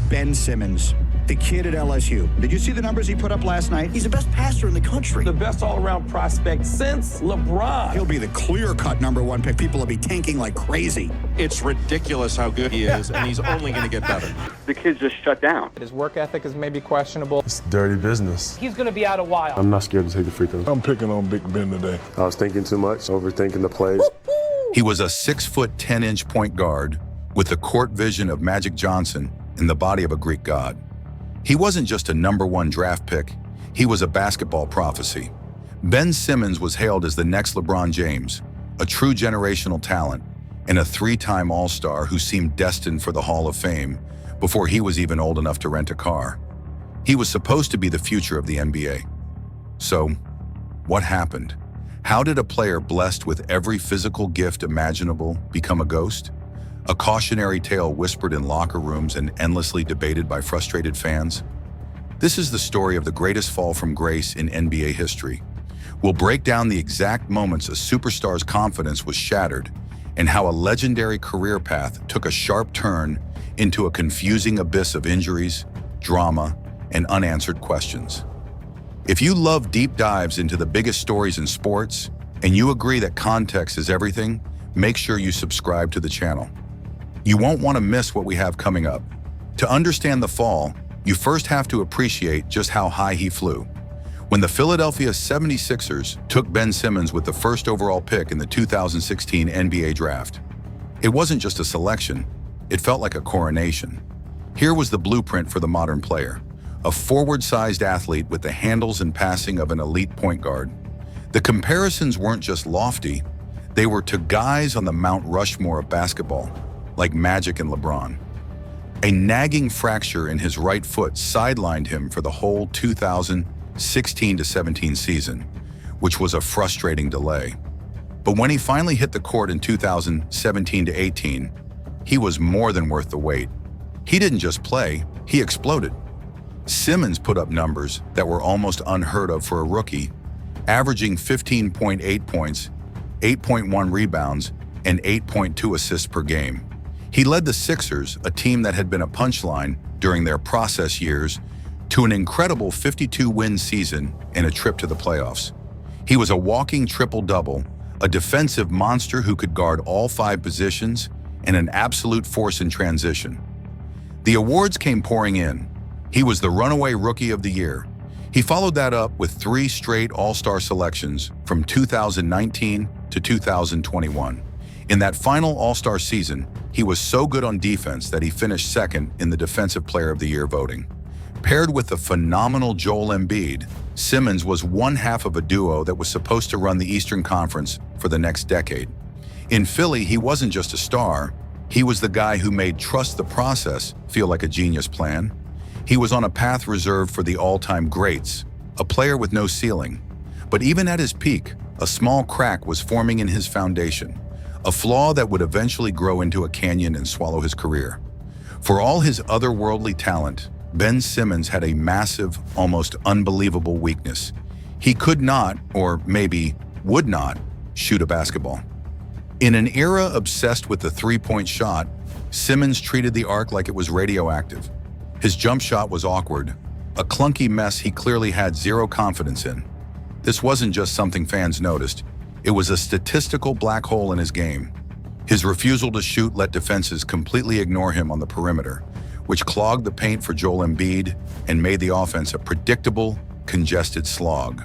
Ben Simmons, the kid at LSU. Did you see the numbers he put up last night? He's the best passer in the country. The best all-around prospect since LeBron. He'll be the clear-cut #1 pick. People will be tanking like crazy. It's ridiculous how good he is, and he's only going to get better. The kid's just shut down. His work ethic is maybe questionable. It's dirty business. He's going to be out a while. I'm not scared to take the free throws. I'm picking on Big Ben today. I was thinking too much, overthinking the plays. He was a 6'10" point guard with the court vision of Magic Johnson and the body of a Greek god. He wasn't just a #1 draft pick, he was a basketball prophecy. Ben Simmons was hailed as the next LeBron James, a true generational talent, and a 3-time All-Star who seemed destined for the Hall of Fame before he was even old enough to rent a car. He was supposed to be the future of the NBA. So, what happened? How did a player blessed with every physical gift imaginable become a ghost? A cautionary tale whispered in locker rooms and endlessly debated by frustrated fans? This is the story of the greatest fall from grace in NBA history. We'll break down the exact moments a superstar's confidence was shattered and how a legendary career path took a sharp turn into a confusing abyss of injuries, drama, and unanswered questions. If you love deep dives into the biggest stories in sports and you agree that context is everything, make sure you subscribe to the channel. You won't want to miss what we have coming up. To understand the fall, you first have to appreciate just how high he flew. When the Philadelphia 76ers took Ben Simmons with the first overall pick in the 2016 NBA draft, it wasn't just a selection, it felt like a coronation. Here was the blueprint for the modern player, a forward-sized athlete with the handles and passing of an elite point guard. The comparisons weren't just lofty, they were to guys on the Mount Rushmore of basketball, like Magic and LeBron. A nagging fracture in his right foot sidelined him for the whole 2016-17 season, which was a frustrating delay. But when he finally hit the court in 2017-18, he was more than worth the wait. He didn't just play, he exploded. Simmons put up numbers that were almost unheard of for a rookie, averaging 15.8 points, 8.1 rebounds, and 8.2 assists per game. He led the Sixers, a team that had been a punchline during their process years, to an incredible 52-win season and a trip to the playoffs. He was a walking triple-double, a defensive monster who could guard all 5 positions, and an absolute force in transition. The awards came pouring in. He was the runaway Rookie of the Year. He followed that up with 3 straight All-Star selections from 2019 to 2021. In that final All-Star season, he was so good on defense that he finished second in the Defensive Player of the Year voting. Paired with the phenomenal Joel Embiid, Simmons was one half of a duo that was supposed to run the Eastern Conference for the next decade. In Philly, he wasn't just a star, he was the guy who made trust the process feel like a genius plan. He was on a path reserved for the all-time greats, a player with no ceiling. But even at his peak, a small crack was forming in his foundation, a flaw that would eventually grow into a canyon and swallow his career. For all his otherworldly talent, Ben Simmons had a massive, almost unbelievable weakness. He could not, or maybe would not, shoot a basketball. In an era obsessed with the three-point shot, Simmons treated the arc like it was radioactive. His jump shot was awkward, a clunky mess he clearly had zero confidence in. This wasn't just something fans noticed, it was a statistical black hole in his game. His refusal to shoot let defenses completely ignore him on the perimeter, which clogged the paint for Joel Embiid and made the offense a predictable, congested slog.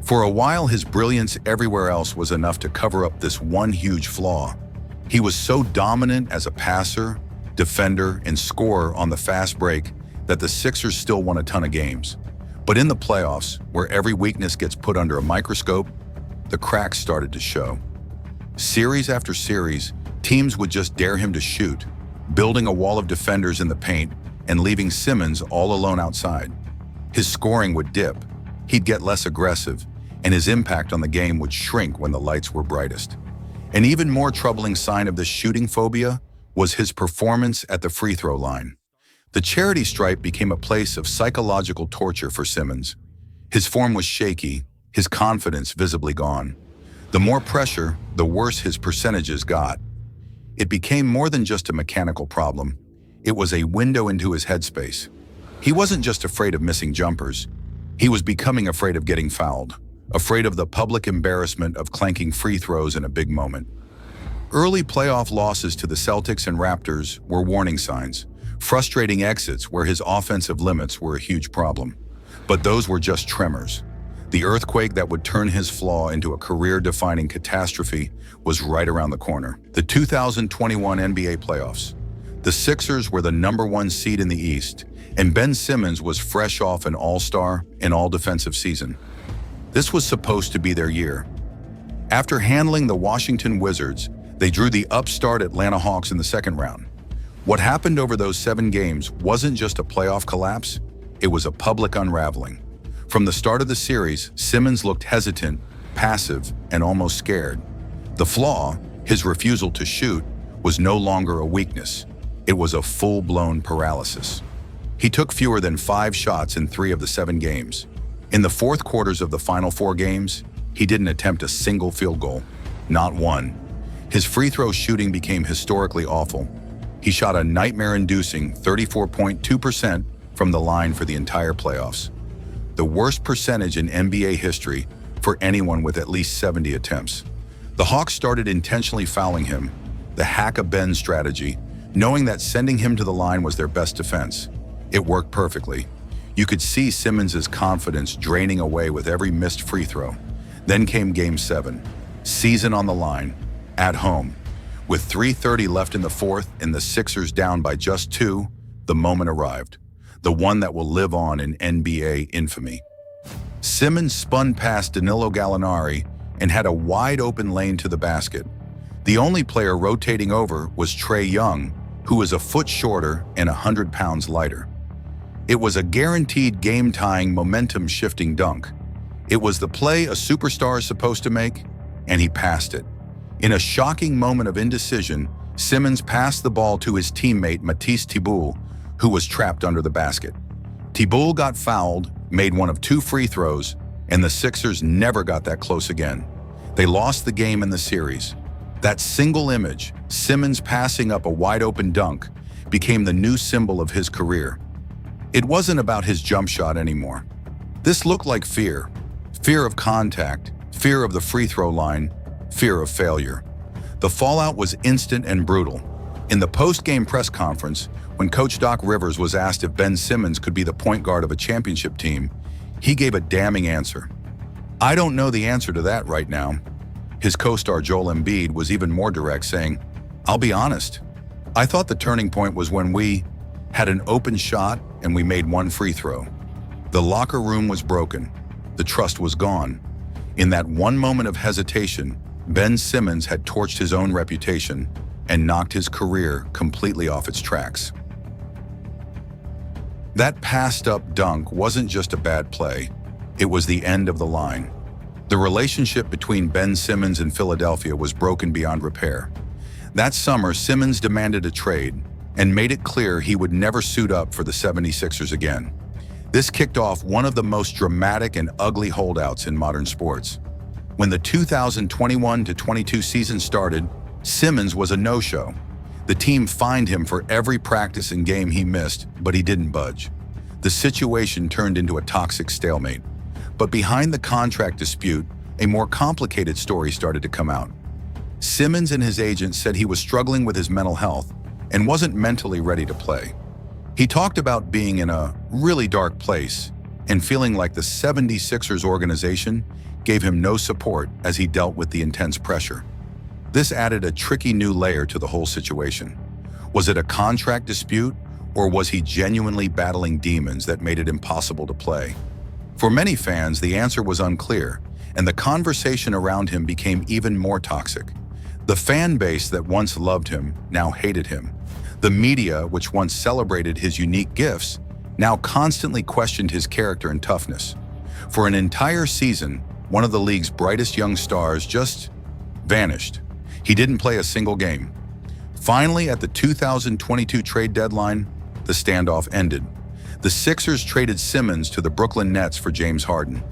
For a while, his brilliance everywhere else was enough to cover up this one huge flaw. He was so dominant as a passer, defender, and scorer on the fast break that the Sixers still won a ton of games. But in the playoffs, where every weakness gets put under a microscope, the cracks started to show. Series after series, teams would just dare him to shoot, building a wall of defenders in the paint and leaving Simmons all alone outside. His scoring would dip, he'd get less aggressive, and his impact on the game would shrink when the lights were brightest. An even more troubling sign of this shooting phobia was his performance at the free throw line. The charity stripe became a place of psychological torture for Simmons. His form was shaky, his confidence visibly gone. The more pressure, the worse his percentages got. It became more than just a mechanical problem. It was a window into his headspace. He wasn't just afraid of missing jumpers. He was becoming afraid of getting fouled, afraid of the public embarrassment of clanking free throws in a big moment. Early playoff losses to the Celtics and Raptors were warning signs, frustrating exits where his offensive limits were a huge problem. But those were just tremors. The earthquake that would turn his flaw into a career-defining catastrophe was right around the corner. The 2021 NBA playoffs. The Sixers were the #1 seed in the East, and Ben Simmons was fresh off an all-star and all-defensive season. This was supposed to be their year. After handling the Washington Wizards, they drew the upstart Atlanta Hawks in the second round. What happened over those 7 games wasn't just a playoff collapse, it was a public unraveling. From the start of the series, Simmons looked hesitant, passive, and almost scared. The flaw, his refusal to shoot, was no longer a weakness. It was a full-blown paralysis. He took fewer than 5 shots in 3 of the 7 games. In the fourth quarters of the final 4 games, he didn't attempt a single field goal, not one. His free throw shooting became historically awful. He shot a nightmare-inducing 34.2% from the line for the entire playoffs, the worst percentage in NBA history for anyone with at least 70 attempts. The Hawks started intentionally fouling him, the hack-a-Ben strategy, knowing that sending him to the line was their best defense. It worked perfectly. You could see Simmons' confidence draining away with every missed free throw. Then came Game 7, season on the line, at home. With 3:30 left in the fourth and the Sixers down by just 2, the moment arrived. The one that will live on in NBA infamy. Simmons spun past Danilo Gallinari and had a wide-open lane to the basket. The only player rotating over was Trae Young, who was a foot shorter and 100 pounds lighter. It was a guaranteed game-tying, momentum-shifting dunk. It was the play a superstar is supposed to make, and he passed it. In a shocking moment of indecision, Simmons passed the ball to his teammate Matisse Thybulle, who was trapped under the basket. Thybulle got fouled, made one of 2 free throws, and the Sixers never got that close again. They lost the game in the series. That single image, Simmons passing up a wide-open dunk, became the new symbol of his career. It wasn't about his jump shot anymore. This looked like fear. Fear of contact, fear of the free throw line, fear of failure. The fallout was instant and brutal. In the post-game press conference, when Coach Doc Rivers was asked if Ben Simmons could be the point guard of a championship team, he gave a damning answer. "I don't know the answer to that right now." His co-star Joel Embiid was even more direct, saying, "I'll be honest. I thought the turning point was when we had an open shot and we made 1 free throw. The locker room was broken. The trust was gone. In that one moment of hesitation, Ben Simmons had torched his own reputation and knocked his career completely off its tracks." That passed-up dunk wasn't just a bad play. It was the end of the line. The relationship between Ben Simmons and Philadelphia was broken beyond repair. That summer, Simmons demanded a trade and made it clear he would never suit up for the 76ers again. This kicked off one of the most dramatic and ugly holdouts in modern sports. When the 2021-22 season started, Simmons was a no-show. The team fined him for every practice and game he missed, but he didn't budge. The situation turned into a toxic stalemate. But behind the contract dispute, a more complicated story started to come out. Simmons and his agent said he was struggling with his mental health and wasn't mentally ready to play. He talked about being in a really dark place and feeling like the 76ers organization gave him no support as he dealt with the intense pressure. This added a tricky new layer to the whole situation. Was it a contract dispute, or was he genuinely battling demons that made it impossible to play? For many fans, the answer was unclear, and the conversation around him became even more toxic. The fan base that once loved him now hated him. The media, which once celebrated his unique gifts, now constantly questioned his character and toughness. For an entire season, one of the league's brightest young stars just vanished. He didn't play a single game. Finally, at the 2022 trade deadline, the standoff ended. The Sixers traded Simmons to the Brooklyn Nets for James Harden.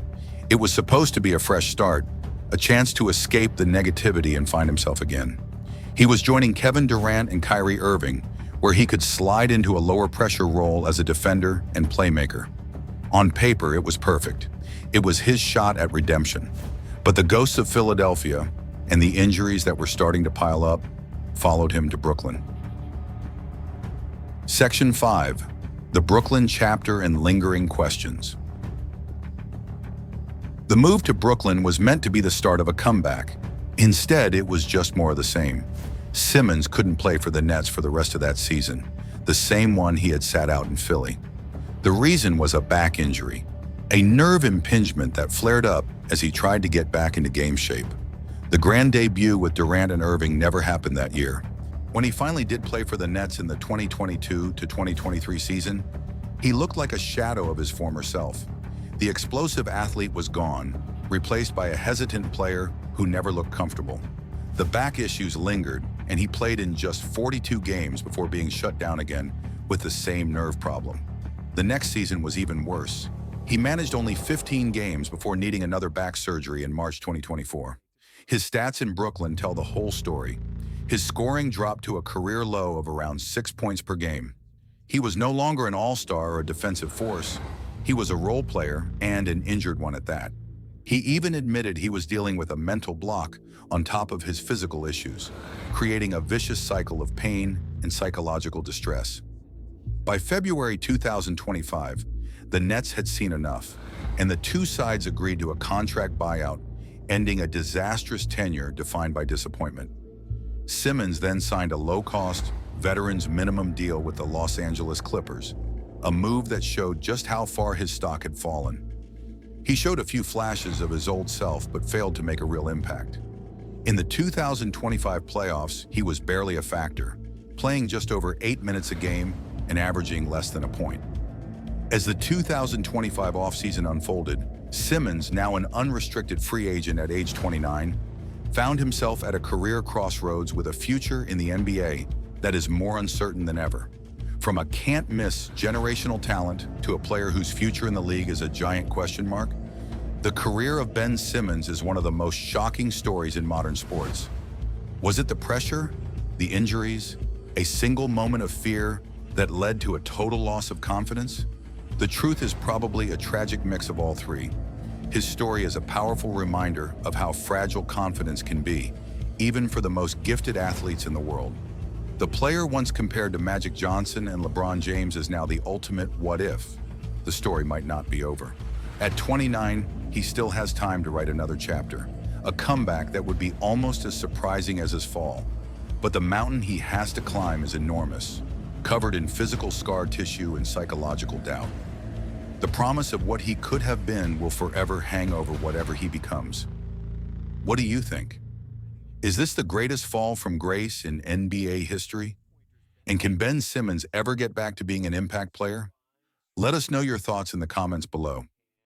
It was supposed to be a fresh start, a chance to escape the negativity and find himself again. He was joining Kevin Durant and Kyrie Irving, where he could slide into a lower pressure role as a defender and playmaker. On paper, it was perfect. It was his shot at redemption. But the ghosts of Philadelphia and the injuries that were starting to pile up followed him to Brooklyn. Section 5. The Brooklyn Chapter and Lingering Questions. The move to Brooklyn was meant to be the start of a comeback. Instead, it was just more of the same. Simmons couldn't play for the Nets for the rest of that season, the same one he had sat out in Philly. The reason was a back injury, a nerve impingement that flared up as he tried to get back into game shape. The grand debut with Durant and Irving never happened that year. When he finally did play for the Nets in the 2022 to 2023 season, he looked like a shadow of his former self. The explosive athlete was gone, replaced by a hesitant player who never looked comfortable. The back issues lingered, and he played in just 42 games before being shut down again with the same nerve problem. The next season was even worse. He managed only 15 games before needing another back surgery in March 2024. His stats in Brooklyn tell the whole story. His scoring dropped to a career low of around 6 points per game. He was no longer an all-star or a defensive force. He was a role player and an injured one at that. He even admitted he was dealing with a mental block on top of his physical issues, creating a vicious cycle of pain and psychological distress. By February 2025, the Nets had seen enough, and the two sides agreed to a contract buyout, ending a disastrous tenure defined by disappointment. Simmons then signed a low-cost, veterans minimum deal with the Los Angeles Clippers, a move that showed just how far his stock had fallen. He showed a few flashes of his old self but failed to make a real impact. In the 2025 playoffs, he was barely a factor, playing just over 8 minutes a game and averaging less than a point. As the 2025 offseason unfolded, Simmons, now an unrestricted free agent at age 29, found himself at a career crossroads with a future in the NBA that is more uncertain than ever. From a can't-miss generational talent to a player whose future in the league is a giant question mark, the career of Ben Simmons is one of the most shocking stories in modern sports. Was it the pressure, the injuries, a single moment of fear that led to a total loss of confidence? The truth is probably a tragic mix of all three. His story is a powerful reminder of how fragile confidence can be, even for the most gifted athletes in the world. The player once compared to Magic Johnson and LeBron James is now the ultimate what if. The story might not be over. At 29, he still has time to write another chapter, a comeback that would be almost as surprising as his fall. But the mountain he has to climb is enormous, covered in physical scar tissue and psychological doubt. The promise of what he could have been will forever hang over whatever he becomes. What do you think? Is this the greatest fall from grace in NBA history? And can Ben Simmons ever get back to being an impact player? Let us know your thoughts in the comments below.